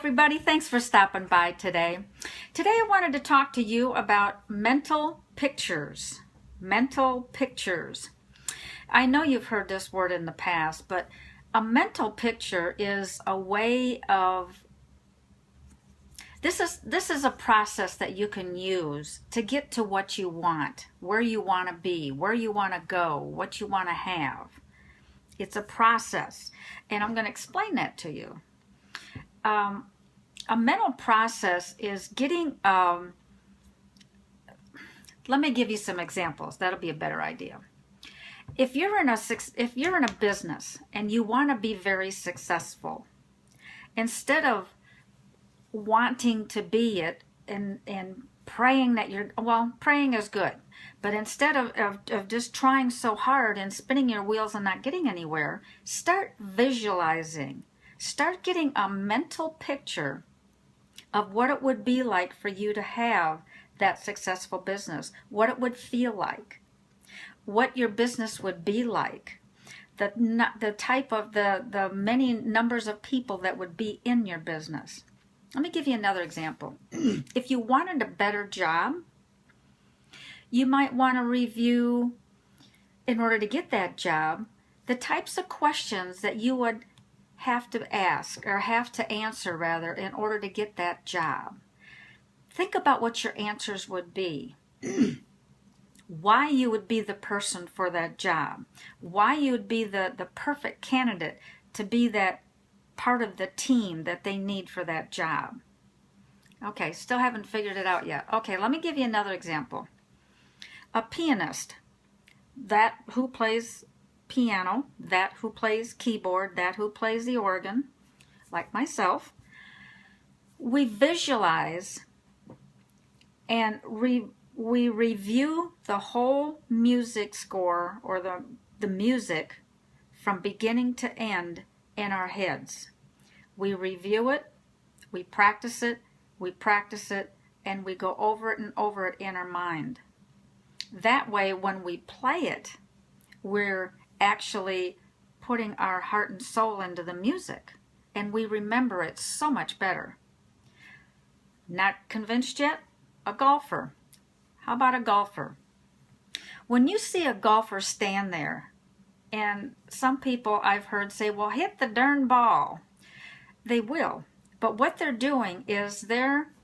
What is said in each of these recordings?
everybody. Thanks for stopping by today. Today I wanted to talk to you about mental pictures. Mental pictures. I know you've heard this word in the past, but a mental picture is a way of this is a process that you can use to get to what you want, where you want to be, where you want to go, what you want to have. It's a process, and I'm going to explain that to you. A mental process is getting, let me give you some examples. That'll be a better idea. If you're in a business and you want to be very successful, instead of wanting to be it and praying that praying is good, but instead of just trying so hard and spinning your wheels and not getting anywhere, start visualizing. Start getting a mental picture of what it would be like for you to have that successful business, what it would feel like, what your business would be like, the type of the many numbers of people that would be in your business. Let me give you another example. If you wanted a better job, you might want to review, in order to get that job, the types of questions that you would have to ask, or have to answer rather, in order to get that job. Think about what your answers would be. Why you would be the person for that job. Why you would be the perfect candidate to be that part of the team that they need for that job. Okay, still haven't figured it out yet. Okay, let me give you another example. A pianist, that who plays piano, that who plays keyboard, that who plays the organ, like myself, we visualize and we review the whole music score, or the music from beginning to end in our heads. We review it, we practice it, and we go over it and over it in our mind. That way, when we play it, we're actually putting our heart and soul into the music, and we remember it so much better. Not convinced yet? A golfer. How about a golfer? When you see a golfer stand there, and some people I've heard say, well, hit the darn ball. They will. But what they're doing is they're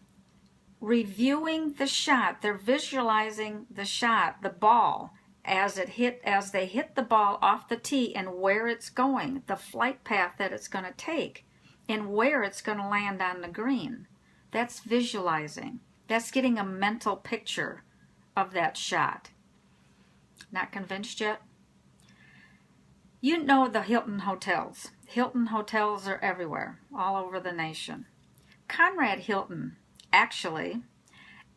reviewing the shot. They're visualizing the shot, the ball, as they hit the ball off the tee, and where it's going, the flight path that it's going to take, and where it's going to land on the green. That's visualizing. That's getting a mental picture of that shot. Not convinced yet? You know the Hilton hotels. Hilton hotels are everywhere, all over the nation. Conrad Hilton, actually,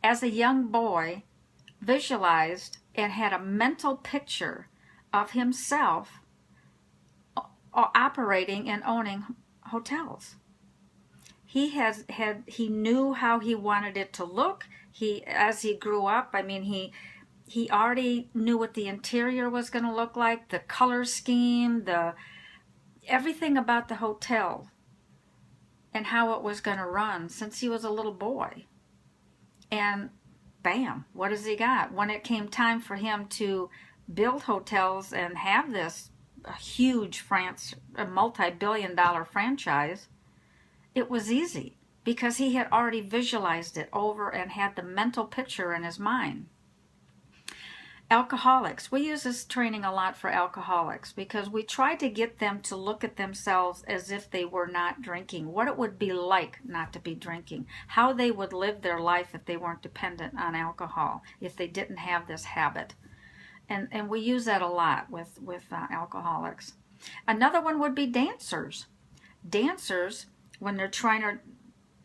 as a young boy, visualized and had a mental picture of himself operating and owning hotels. He knew how he wanted it to look. As he grew up, he already knew what the interior was going to look like, the color scheme, everything about the hotel, and how it was going to run since he was a little boy. And bam, what has he got? When it came time for him to build hotels and have this huge multi-billion-dollar franchise, it was easy because he had already visualized it over and had the mental picture in his mind. Alcoholics. We use this training a lot for alcoholics because we try to get them to look at themselves as if they were not drinking, what it would be like not to be drinking, how they would live their life if they weren't dependent on alcohol, if they didn't have this habit. And we use that a lot with alcoholics. Another one would be dancers. Dancers, when they're trying to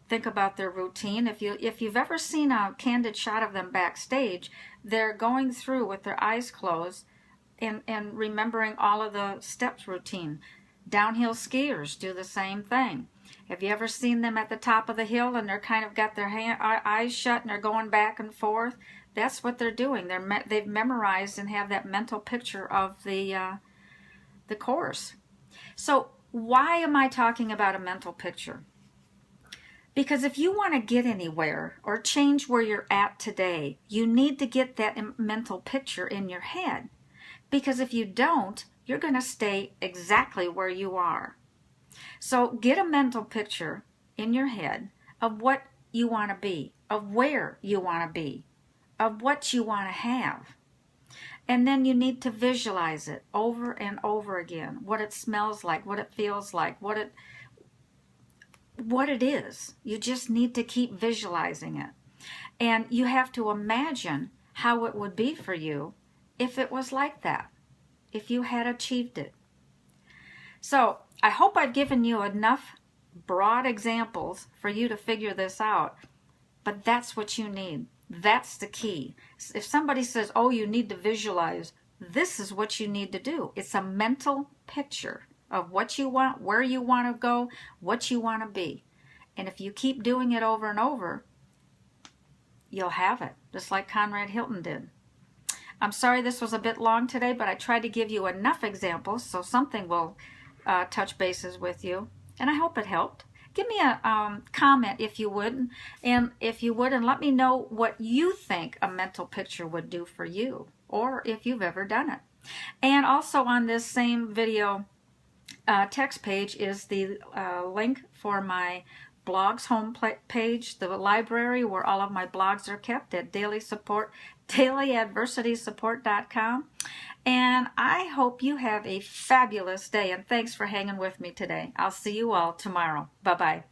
think about their routine, if you've ever seen a candid shot of them backstage, they're going through with their eyes closed and remembering all of the steps routine. Downhill skiers do the same thing. Have you ever seen them at the top of the hill and they're kind of got their eyes shut and they're going back and forth? That's what they're doing. They've memorized and have that mental picture of the course. So why am I talking about a mental picture? Because if you want to get anywhere or change where you're at today, you need to get that mental picture in your head. Because if you don't, you're going to stay exactly where you are. So get a mental picture in your head of what you want to be, of where you want to be, of what you want to have. And then you need to visualize it over and over again, what it smells like, what it feels like, what it is. You just need to keep visualizing it. And you have to imagine how it would be for you if it was like that, if you had achieved it. So I hope I've given you enough broad examples for you to figure this out, but that's what you need. That's the key. If somebody says, oh, you need to visualize, this is what you need to do. It's a mental picture of what you want, where you want to go, what you want to be. And if you keep doing it over and over, you'll have it, just like Conrad Hilton did. I'm sorry this was a bit long today, but I tried to give you enough examples so something will touch bases with you. And I hope it helped. Give me a comment if you would, and let me know what you think a mental picture would do for you, or if you've ever done it. And also on this same video text page is the link for my blogs home page, the library where all of my blogs are kept at dailyadversitysupport.com. And I hope you have a fabulous day, and thanks for hanging with me today. I'll see you all tomorrow. Bye-bye.